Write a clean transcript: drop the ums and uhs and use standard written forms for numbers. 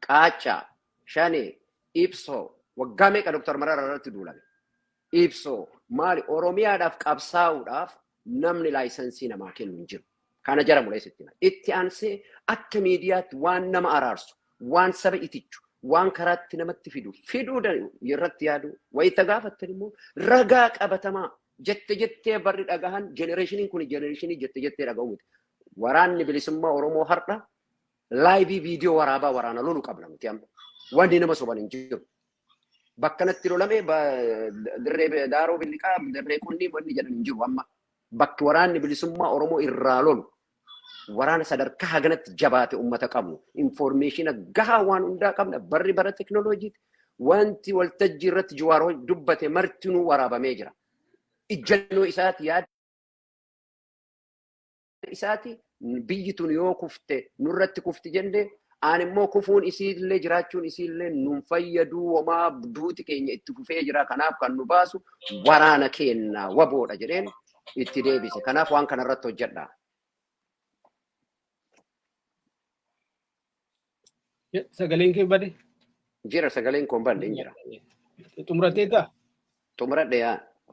Qaacaa, Shanee, Ibsoo, waggaa meeqa Dr. Mararaa irratti duulame? Ibsoo maali Oromiyaadhaaf qabsaa'uudhaaf namni laayisensii namaa kennu hin jiru. Kana jara mul'isitti. Itti aansee akka miidiyaatti waan nama araarsu, waan saba itichu, waan karaatti namatti fiduu irratti yaadu. Wayita gaafattan immoo ragaa qabatamaa jettee barri dhagahan jenereeshiniin kun jenereeshinii jettee dhaga'u miti. Waraanni bilisummaa Oromoo har'a laayivii viidiyoo waraabaa waraana lolu qabna miti amma. Wanni nama soban hin jiru. Bakka natti lolame dirree daaroo billiqaa dirree qunnii wanni jedhan hin jiru amma. Bakki waraanni bilisummaa Oromoo irraa lolu waraana sadarkaa haganatti jabaate ummata qabnu informeeshina gahaa waan hundaa qabna barri bara teknooloojiiti wanti waltajjii irratti Jawaar dubbate martinuu waraabamee jira. Ijjannoo isaati yaada isaati biyyi tun yoo kufte nurratti kufti jenne aan immoo kufuun isiillee jiraachuun isiillee nun fayyaduu homaa duuti keenya itti kufee jira kanaaf kan nu baasu waraana keenya waboodha jedheen itti deebise. Kanaaf waan kanarratti hojjedha. Sagaleen kee bade? Jira sagaleen kun bade jira. Xumuratee taa? Xumuradhe yaa.